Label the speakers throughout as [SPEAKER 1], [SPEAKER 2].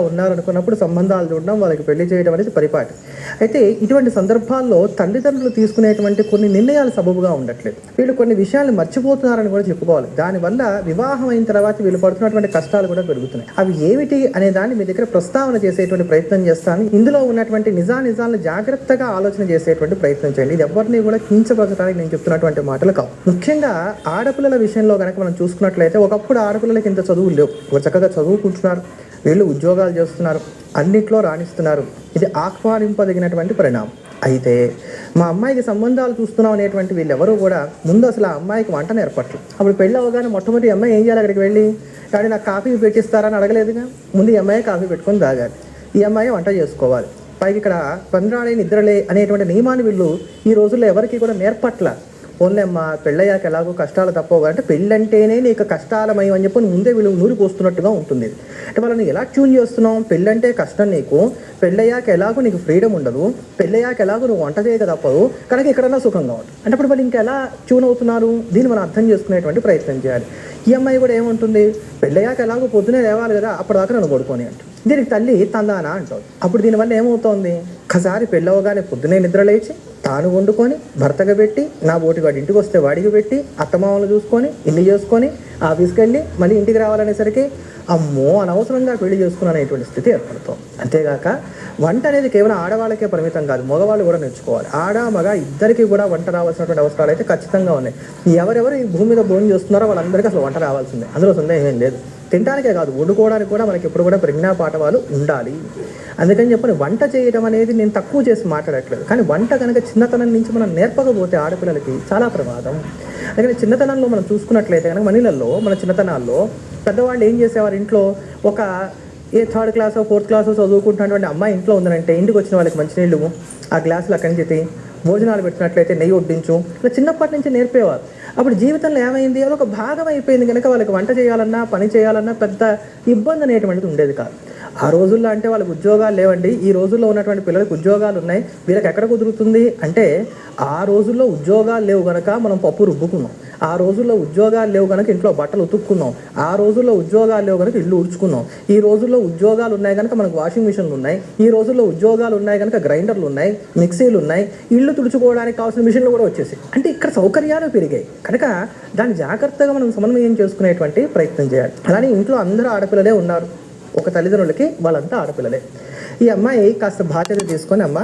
[SPEAKER 1] ఉన్నారనుకున్నప్పుడు సంబంధాలు చూడడం, వాళ్ళకి పెళ్లి చేయడం అనేది పరిపాటి. అయితే ఇటువంటి సందర్భాల్లో తల్లిదండ్రులు తీసుకునేటువంటి కొన్ని నిర్ణయాలు సబబుగా ఉండట్లేదు. వీళ్ళు కొన్ని విషయాలను మర్చిపోతున్నారని కూడా చెప్పుకోవాలి. దానివల్ల వివాహం అయిన తర్వాత వీళ్ళు పడుతున్నటువంటి కష్టాలు కూడా పెరుగుతున్నాయి. అవి ఏమిటి అనే దాన్ని మీ దగ్గర ప్రస్తావన చేసేటువంటి ప్రయత్నం చేస్తాను. ఇందులో ఉన్నటువంటి నిజాలను జాగ్రత్తగా ఆలోచన చేసేటువంటి ప్రయత్నం చేయండి. ఇది ఎవరిని కూడా కించపరచడానికి నేను చెప్తున్నటువంటి మాటలు కావు. ముఖ్యంగా ఆడపిల్లల విషయంలో కనుక మనం చూసుకున్నట్లయితే ఒకప్పుడు ఆడపిల్లలకి ఇంత చదువులు లేవు. చక్కగా చదువుకుంటున్నారు, వీళ్ళు ఉద్యోగాలు చేస్తున్నారు, అన్నిట్లో రాణిస్తున్నారు. ఇది ఆహ్వానింపదగినటువంటి పరిణామం. అయితే మా అమ్మాయికి సంబంధాలు చూస్తున్నాం అనేటువంటి వీళ్ళెవరూ కూడా ముందు అసలు ఆ అమ్మాయికి వంట నేర్పట్లు. అప్పుడు పెళ్ళి అవగానే మొట్టమొదటి అమ్మాయి ఏం చేయాలి? అక్కడికి వెళ్ళి కానీ నాకు కాఫీ పెట్టిస్తారని అడగలేదుగా. ముందు ఈ అమ్మాయి కాఫీ పెట్టుకొని తాగాలి, ఈ అమ్మాయి వంట చేసుకోవాలి. పైకి ఇక్కడ పంద్రాడే నిద్రలే అనేటువంటి నియమాన్ని వీళ్ళు ఈ రోజుల్లో ఎవరికి కూడా నేర్పట్ల. ఓన్లీ అమ్మ పెళ్ళయ్యాక ఎలాగో కష్టాలు తప్పవు అంటే పెళ్ళంటేనే నీకు కష్టాలమయం అని చెప్పి ముందే వీళ్ళు నూరి పోస్తున్నట్టుగా ఉంటుంది. అంటే వాళ్ళని ఎలా ట్యూన్ చేస్తున్నాం? పెళ్ళంటే కష్టం, నీకు పెళ్ళయ్యాక ఎలాగో నీకు ఫ్రీడమ్ ఉండదు, పెళ్ళయ్యాక ఎలాగో నువ్వు వంట చేయక తప్పదు, కనుక ఎక్కడన్నా సుఖంగా ఉంటుంది అంటే అప్పుడు వాళ్ళు ఇంకా ఎలా ట్యూన్ అవుతున్నారు? దీన్ని మనం అర్థం చేసుకునేటువంటి ప్రయత్నం చేయాలి. ఈ అమ్మాయి కూడా ఏముంటుంది? పెళ్ళయ్యాక ఎలాగో పొద్దునే లేవాలి కదా, అప్పటిదాకా నన్ను కొడుకొని అంట. దీనికి తల్లి తందానా అంటుంది. అప్పుడు దీనివల్ల ఏమవుతోంది? ఒకసారి పెళ్ళవగానే పొద్దునే నిద్ర లేచి తాను వండుకొని భర్తగా పెట్టి, నా బోటి వాడి ఇంటికి వస్తే వాడికి పెట్టి, అత్తమామలు చూసుకొని ఇల్లు చేసుకొని ఆఫీస్కి వెళ్ళి మళ్ళీ ఇంటికి రావాలనేసరికి అమ్మో అనవసరంగా పెళ్లి చేసుకున్నాను అనేటువంటి స్థితి ఏర్పడుతుంది. అంతేగాక వంట అనేది కేవలం ఆడవాళ్ళకే పరిమితం కాదు, మగవాళ్ళు కూడా నేర్చుకోవాలి. ఆడ మగ ఇద్దరికి కూడా వంట రావాల్సినటువంటి అవసరాలు అయితే ఖచ్చితంగా ఉన్నాయి. ఎవరెవరు ఈ భూమి మీద భోజనం చేస్తున్నారో వాళ్ళందరికీ అసలు వంట రావాల్సిందే, అందులో సందేహం ఏం లేదు. తినడానికే కాదు, వండుకోవడానికి కూడా మనకి ఎప్పుడు కూడా ప్రజ్ఞా పాఠవాలు ఉండాలి. అందుకని చెప్పని వంట చేయడం అనేది నేను తక్కువ చేసి మాట్లాడట్లేదు, కానీ వంట కనుక చిన్నతనం నుంచి మనం నేర్పకపోతే ఆడపిల్లలకి చాలా ప్రమాదం. అందుకని చిన్నతనంలో మనం చూసుకున్నట్లయితే కనుక మనీళ్ళల్లో మన చిన్నతనాల్లో పెద్దవాళ్ళు ఏం చేసేవారు? ఇంట్లో ఒక థర్డ్ క్లాసో ఫోర్త్ క్లాసో చదువుకుంటున్నటువంటి అమ్మాయి ఇంట్లో ఉందనంటే ఇంటికి వచ్చిన వాళ్ళకి మంచినీళ్ళు ఆ గ్లాసులు అక్కడి నుంచి భోజనాలు పెట్టినట్లయితే నెయ్యి వడ్డించు, ఇలా చిన్నప్పటి నుంచి నేర్పేవారు. అప్పుడు జీవితంలో ఏమైంది? అది ఒక భాగం అయిపోయింది కనుక వాళ్ళకి వంట చేయాలన్నా పని చేయాలన్నా పెద్ద ఇబ్బంది అనేటువంటిది ఉండేది కాదు. ఆ రోజుల్లో అంటే వాళ్ళకి ఉద్యోగాలు లేవండి. ఈ రోజుల్లో ఉన్నటువంటి పిల్లలకు ఉద్యోగాలు ఉన్నాయి. వీళ్ళకి ఎక్కడ కుదురుతుంది అంటే, ఆ రోజుల్లో ఉద్యోగాలు లేవు కనుక మనం పప్పు రుబ్బుకున్నాం, ఆ రోజుల్లో ఉద్యోగాలు లేవు కనుక ఇంట్లో బట్టలు ఉతుక్కున్నాం, ఆ రోజుల్లో ఉద్యోగాలు లేవు కనుక ఇల్లు ఉడుచుకున్నాం, ఈ రోజుల్లో ఉద్యోగాలు ఉన్నాయి కనుక మనకు వాషింగ్ మిషన్లు ఉన్నాయి, ఈ రోజుల్లో ఉద్యోగాలు ఉన్నాయి కనుక గ్రైండర్లు ఉన్నాయి, మిక్సీలు ఉన్నాయి, ఇల్లు తుడుచుకోవడానికి కావాల్సిన మిషన్లు కూడా వచ్చేసాయి. అంటే ఇక్కడ సౌకర్యాలు పెరిగాయి కనుక దాన్ని జాగ్రత్తగా మనం సమన్వయం చేసుకునేటువంటి ప్రయత్నం చేయాలి. అలానే ఇంట్లో అందరూ ఆడపిల్లలే ఉన్నారు, ఒక తల్లిదండ్రులకి వాళ్ళంతా ఆడపిల్లలే. ఈ అమ్మాయి కాస్త బాధ్యత తీసుకొని అమ్మ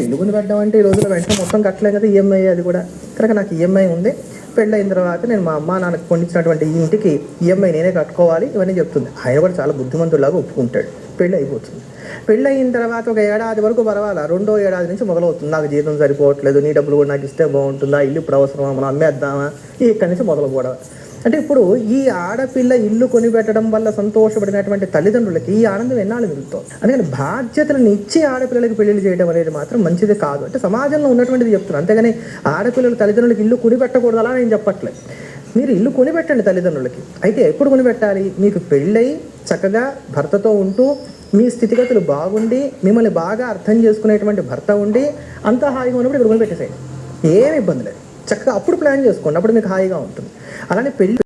[SPEAKER 1] ఇల్లు కొని పెట్టడం అంటే ఈ రోజుల్లో వెంటనే మొత్తం కట్టలేం కదా, ఈఎంఐ అది కూడా. కనుక నాకు ఈఎంఐ ఉంది, పెళ్ళైన తర్వాత నేను మా అమ్మ నాన్నకు కొనిచ్చినటువంటి ఈ ఇంటికి ఈఎంఐ నేనే కట్టుకోవాలి ఇవన్నీ చెప్తుంది. ఆయన కూడా చాలా బుద్ధిమంతులాగా ఒప్పుకుంటాడు. పెళ్ళి అయిపోతుంది. పెళ్ళి అయిన తర్వాత ఒక ఏడాది వరకు పర్వాలా, రెండో ఏడాది నుంచి మొదలవుతుంది. నాకు జీతం సరిపోవట్లేదు, నీ డబ్బులు కూడా నాకు ఇస్తే బాగుంటుందా, ఇల్లు ఇప్పుడు అవసరమా, మనం అమ్మేద్దామా, ఇక్కడి నుంచి మొదలు కూడా. అంటే ఇప్పుడు ఈ ఆడపిల్ల ఇల్లు కొనిపెట్టడం వల్ల సంతోషపడినటువంటి తల్లిదండ్రులకి ఈ ఆనందం ఎన్నాళ్ళు మిగులుతుంది. అందుకని బాధ్యతలను ఇచ్చి ఆడపిల్లలకి పెళ్లిళ్ళు చేయడం అనేది మాత్రం మంచిది కాదు. అంటే సమాజంలో ఉన్నటువంటిది చెప్తున్నాను, అంతేగాని ఆడపిల్లలు తల్లిదండ్రులకి ఇల్లు కొనిపెట్టకూడదు అలా నేను చెప్పట్లేదు. మీరు ఇల్లు కొనిపెట్టండి తల్లిదండ్రులకి. అయితే ఎప్పుడు కొనిపెట్టాలి? మీకు పెళ్ళై చక్కగా భర్తతో ఉంటూ మీ స్థితిగతులు బాగుండి మిమ్మల్ని బాగా అర్థం చేసుకునేటువంటి భర్త ఉండి అంతా హాయిగా ఉన్నప్పుడు ఇక్కడ కొనిపెట్టేసేయండి, ఏమి ఇబ్బంది లేదు. చక్కగా అప్పుడు ప్లాన్ చేసుకోండి, అప్పుడు మీకు హాయిగా ఉంటుంది. అలానే పెళ్ళి